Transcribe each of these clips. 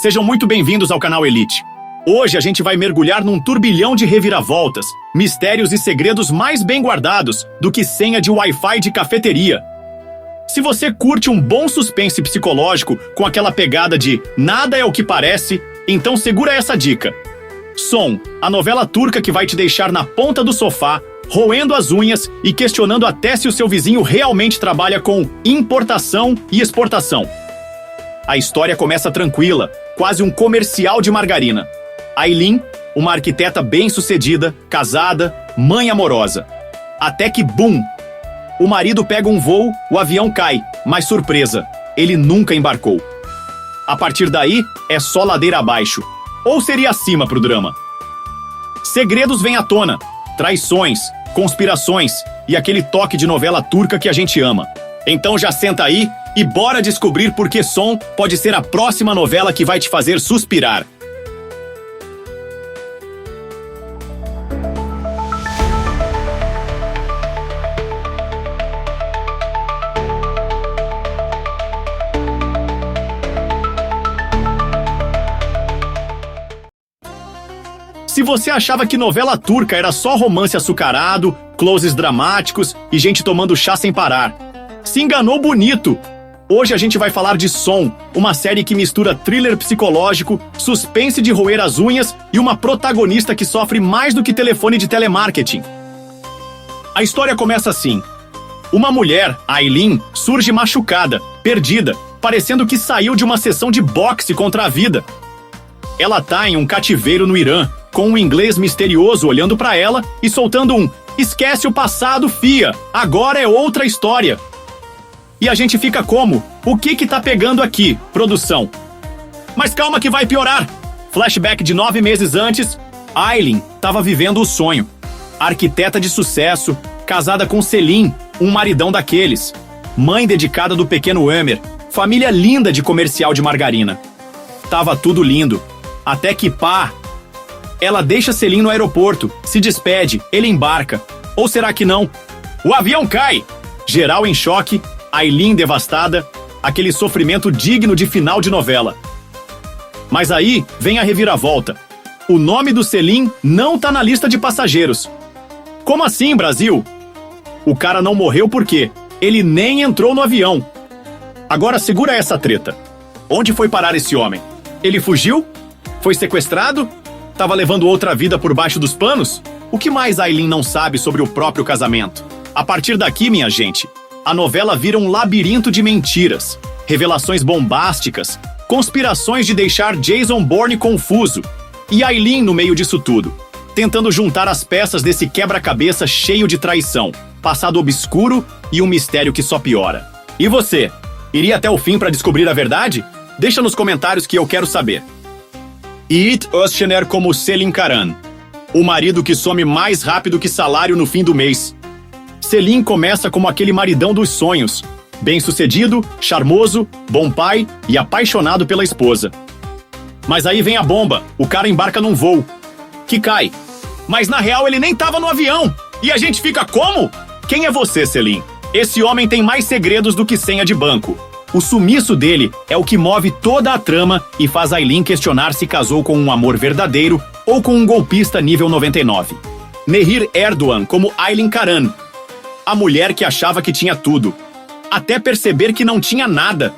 Sejam muito bem-vindos ao canal Elite. Hoje a gente vai mergulhar num turbilhão de reviravoltas, mistérios e segredos mais bem guardados do que senha de Wi-Fi de cafeteria. Se você curte um bom suspense psicológico com aquela pegada de nada é o que parece, então segura essa dica. Som, a novela turca que vai te deixar na ponta do sofá, roendo as unhas e questionando até se o seu vizinho realmente trabalha com importação e exportação. A história começa tranquila, quase um comercial de margarina. Aylin, uma arquiteta bem-sucedida, casada, mãe amorosa. Até que, bum! O marido pega um voo, o avião cai, mas surpresa, ele nunca embarcou. A partir daí, é só ladeira abaixo. Ou seria acima pro drama. Segredos vêm à tona, traições, conspirações e aquele toque de novela turca que a gente ama. Então já senta aí e bora descobrir por que Som pode ser a próxima novela que vai te fazer suspirar. Se você achava que novela turca era só romance açucarado, closes dramáticos e gente tomando chá sem parar, se enganou bonito! Hoje a gente vai falar de Som, uma série que mistura thriller psicológico, suspense de roer as unhas e uma protagonista que sofre mais do que telefone de telemarketing. A história começa assim. Uma mulher, Aylin, surge machucada, perdida, parecendo que saiu de uma sessão de boxe contra a vida. Ela tá em um cativeiro no Irã, com um inglês misterioso olhando pra ela e soltando um "esquece o passado, fia, agora é outra história". E a gente fica como? O que tá pegando aqui, produção? Mas calma que vai piorar! Flashback de 9 meses antes, Aylin tava vivendo o sonho. Arquiteta de sucesso, casada com Selim, um maridão daqueles. Mãe dedicada do pequeno Amer, família linda de comercial de margarina. Tava tudo lindo. Até que pá! Ela deixa Selim no aeroporto, se despede, ele embarca. Ou será que não? O avião cai! Geral em choque, Aylin devastada, aquele sofrimento digno de final de novela. Mas aí vem a reviravolta. O nome do Selim não tá na lista de passageiros. Como assim, Brasil? O cara não morreu por quê? Ele nem entrou no avião. Agora segura essa treta. Onde foi parar esse homem? Ele fugiu? Foi sequestrado? Tava levando outra vida por baixo dos panos? O que mais Aylin não sabe sobre o próprio casamento? A partir daqui, minha gente, a novela vira um labirinto de mentiras, revelações bombásticas, conspirações de deixar Jason Bourne confuso e Aylin no meio disso tudo, tentando juntar as peças desse quebra-cabeça cheio de traição, passado obscuro e um mistério que só piora. E você? Iria até o fim para descobrir a verdade? Deixa nos comentários que eu quero saber. Yiğit Özşener como Selim Karan, o marido que some mais rápido que salário no fim do mês. Selim começa como aquele maridão dos sonhos, bem-sucedido, charmoso, bom pai e apaixonado pela esposa. Mas aí vem a bomba, o cara embarca num voo, que cai. Mas na real ele nem tava no avião, e a gente fica como? Quem é você, Selim? Esse homem tem mais segredos do que senha de banco. O sumiço dele é o que move toda a trama e faz Aylin questionar se casou com um amor verdadeiro ou com um golpista nível 99. Nehir Erdogan como Aylin Karan, a mulher que achava que tinha tudo, até perceber que não tinha nada.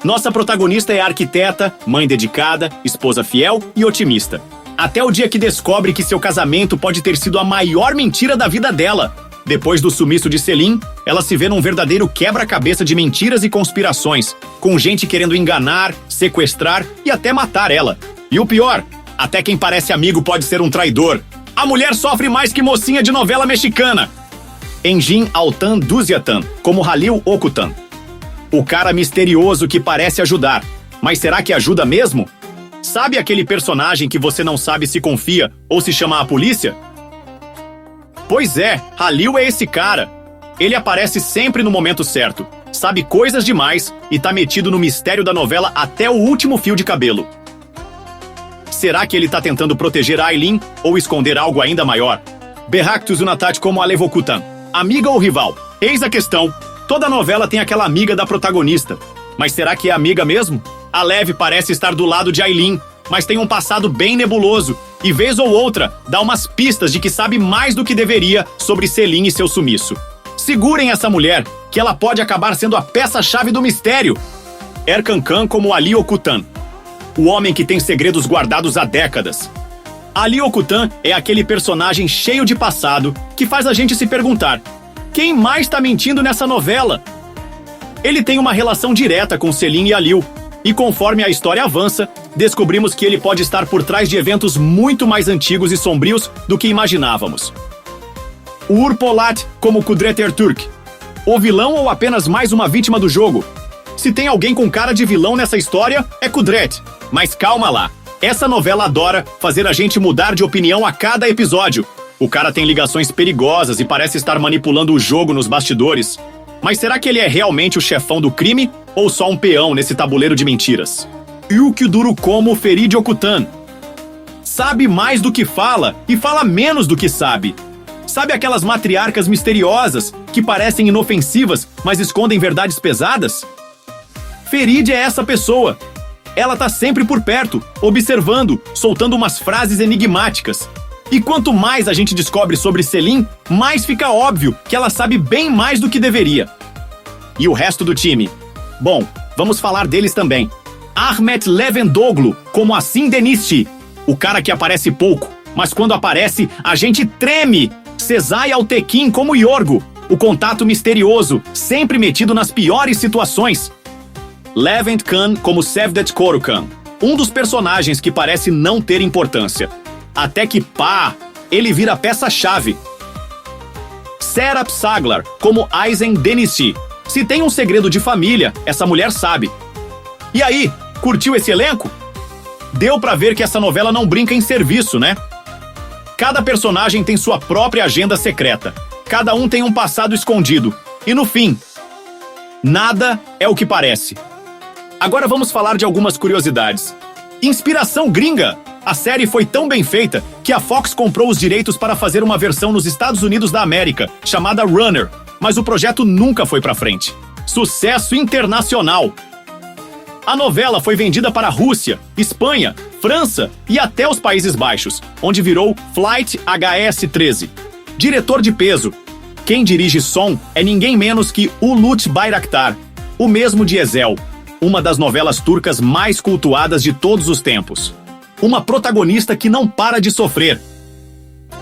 Nossa protagonista é arquiteta, mãe dedicada, esposa fiel e otimista. Até o dia que descobre que seu casamento pode ter sido a maior mentira da vida dela. Depois do sumiço de Selim, ela se vê num verdadeiro quebra-cabeça de mentiras e conspirações, com gente querendo enganar, sequestrar e até matar ela. E o pior, até quem parece amigo pode ser um traidor. A mulher sofre mais que mocinha de novela mexicana. Engin Altan Duziatan, como Halil Okutan. O cara misterioso que parece ajudar, mas será que ajuda mesmo? Sabe aquele personagem que você não sabe se confia ou se chama a polícia? Pois é, Halil é esse cara. Ele aparece sempre no momento certo, sabe coisas demais e tá metido no mistério da novela até o último fio de cabelo. Será que ele tá tentando proteger Aylin ou esconder algo ainda maior? Berraktus Unatat como Alevokutan. Amiga ou rival? Eis a questão. Toda novela tem aquela amiga da protagonista. Mas será que é amiga mesmo? A Lev parece estar do lado de Aileen, mas tem um passado bem nebuloso e, vez ou outra, dá umas pistas de que sabe mais do que deveria sobre Selin e seu sumiço. Segurem essa mulher, que ela pode acabar sendo a peça-chave do mistério. Erkan Khan como Ali Okutan, o homem que tem segredos guardados há décadas. Ali Okutan é aquele personagem cheio de passado que faz a gente se perguntar: quem mais tá mentindo nessa novela? Ele tem uma relação direta com Selin e Alil, e conforme a história avança, descobrimos que ele pode estar por trás de eventos muito mais antigos e sombrios do que imaginávamos. O Urpolat como Kudret Ertürk, o vilão ou apenas mais uma vítima do jogo? Se tem alguém com cara de vilão nessa história, é Kudret. Mas calma lá, essa novela adora fazer a gente mudar de opinião a cada episódio. O cara tem ligações perigosas e parece estar manipulando o jogo nos bastidores. Mas será que ele é realmente o chefão do crime ou só um peão nesse tabuleiro de mentiras? Yukiduru como Ferid Okutan. Sabe mais do que fala e fala menos do que sabe. Sabe aquelas matriarcas misteriosas que parecem inofensivas, mas escondem verdades pesadas? Ferid é essa pessoa. Ela tá sempre por perto, observando, soltando umas frases enigmáticas. E quanto mais a gente descobre sobre Selin, mais fica óbvio que ela sabe bem mais do que deveria. E o resto do time? Bom, vamos falar deles também. Ahmet Levendoglu, como Assim Denisti, o cara que aparece pouco, mas quando aparece, a gente treme. Sezai Altekin como Yorgo, o contato misterioso, sempre metido nas piores situações. Levent Khan como Sevdet Korukan, um dos personagens que parece não ter importância. Até que, pá, ele vira peça-chave. Serap Saglar, como Aizen Denishi. Se tem um segredo de família, essa mulher sabe. E aí, curtiu esse elenco? Deu pra ver que essa novela não brinca em serviço, né? Cada personagem tem sua própria agenda secreta. Cada um tem um passado escondido. E no fim, nada é o que parece. Agora vamos falar de algumas curiosidades. Inspiração gringa! A série foi tão bem feita que a Fox comprou os direitos para fazer uma versão nos Estados Unidos da América, chamada Runner, mas o projeto nunca foi pra frente. Sucesso internacional! A novela foi vendida para a Rússia, Espanha, França e até os Países Baixos, onde virou Flight HS-13. Diretor de peso. Quem dirige som é ninguém menos que Uluç Bayraktar, o mesmo de Ezel, uma das novelas turcas mais cultuadas de todos os tempos. Uma protagonista que não para de sofrer.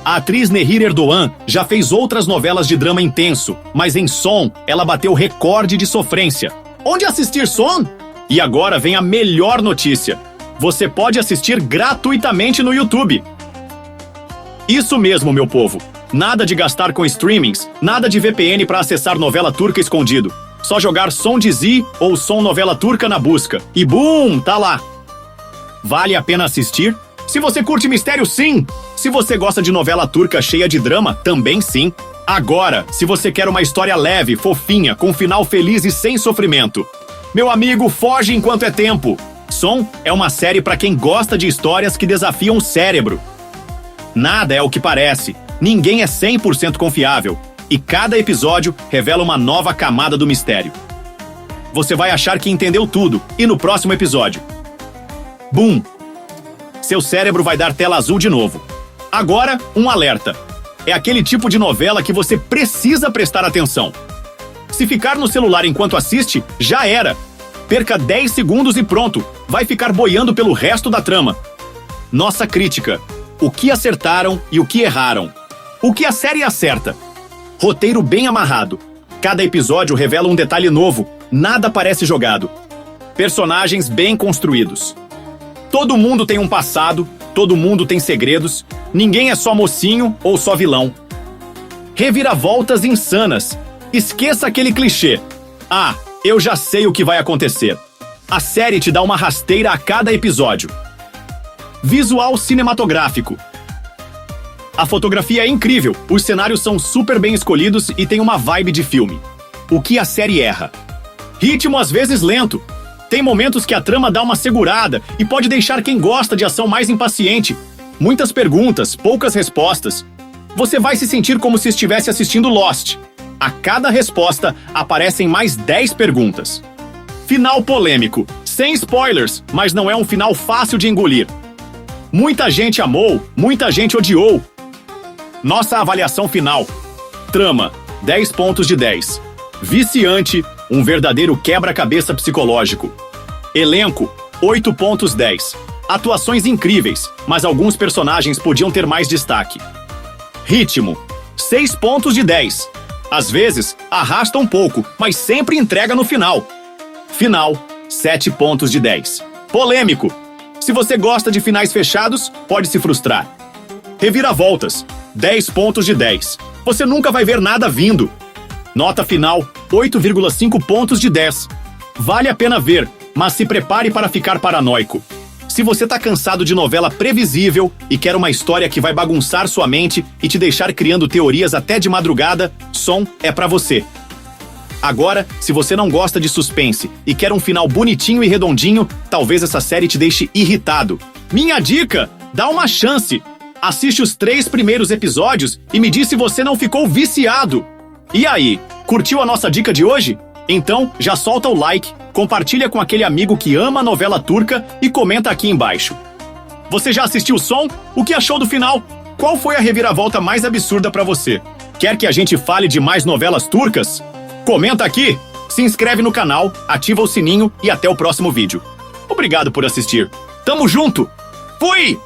A atriz Nehir Erdoğan já fez outras novelas de drama intenso, mas em Som ela bateu recorde de sofrência. Onde assistir Som? E agora vem a melhor notícia. Você pode assistir gratuitamente no YouTube. Isso mesmo, meu povo. Nada de gastar com streamings, nada de VPN para acessar novela turca escondido. Só jogar Som Dizi ou Som Novela Turca na busca. E bum, tá lá. Vale a pena assistir? Se você curte mistério, sim! Se você gosta de novela turca cheia de drama, também sim. Agora, se você quer uma história leve, fofinha, com final feliz e sem sofrimento, meu amigo, foge enquanto é tempo. Som é uma série para quem gosta de histórias que desafiam o cérebro. Nada é o que parece. Ninguém é 100% confiável. E cada episódio revela uma nova camada do mistério. Você vai achar que entendeu tudo, e no próximo episódio, bum! Seu cérebro vai dar tela azul de novo. Agora, um alerta. É aquele tipo de novela que você precisa prestar atenção. Se ficar no celular enquanto assiste, já era. Perca 10 segundos e pronto. Vai ficar boiando pelo resto da trama. Nossa crítica. O que acertaram e o que erraram. O que a série acerta. Roteiro bem amarrado. Cada episódio revela um detalhe novo. Nada parece jogado. Personagens bem construídos. Todo mundo tem um passado, todo mundo tem segredos, ninguém é só mocinho ou só vilão. Reviravoltas insanas. Esqueça aquele clichê. Ah, eu já sei o que vai acontecer. A série te dá uma rasteira a cada episódio. Visual cinematográfico. A fotografia é incrível, os cenários são super bem escolhidos e tem uma vibe de filme. O que a série erra? Ritmo às vezes lento. Tem momentos que a trama dá uma segurada e pode deixar quem gosta de ação mais impaciente. Muitas perguntas, poucas respostas. Você vai se sentir como se estivesse assistindo Lost. A cada resposta aparecem mais 10 perguntas. Final polêmico. Sem spoilers, mas não é um final fácil de engolir. Muita gente amou, muita gente odiou. Nossa avaliação final. Trama, 10 pontos de 10. Viciante, um verdadeiro quebra-cabeça psicológico. Elenco, 8 pontos 10. Atuações incríveis, mas alguns personagens podiam ter mais destaque. Ritmo, 6 pontos de 10. Às vezes, arrasta um pouco, mas sempre entrega no final. Final, 7 pontos de 10. Polêmico. Se você gosta de finais fechados, pode se frustrar. Reviravoltas, 10 pontos de 10. Você nunca vai ver nada vindo. Nota final, 8,5 pontos de 10. Vale a pena ver, mas se prepare para ficar paranoico. Se você tá cansado de novela previsível e quer uma história que vai bagunçar sua mente e te deixar criando teorias até de madrugada, Som é pra você. Agora, se você não gosta de suspense e quer um final bonitinho e redondinho, talvez essa série te deixe irritado. Minha dica: dá uma chance. Assiste os 3 primeiros episódios e me diz se você não ficou viciado. E aí, curtiu a nossa dica de hoje? Então, já solta o like, compartilha com aquele amigo que ama a novela turca e comenta aqui embaixo. Você já assistiu o Som? O que achou do final? Qual foi a reviravolta mais absurda pra você? Quer que a gente fale de mais novelas turcas? Comenta aqui! Se inscreve no canal, ativa o sininho e até o próximo vídeo. Obrigado por assistir. Tamo junto! Fui!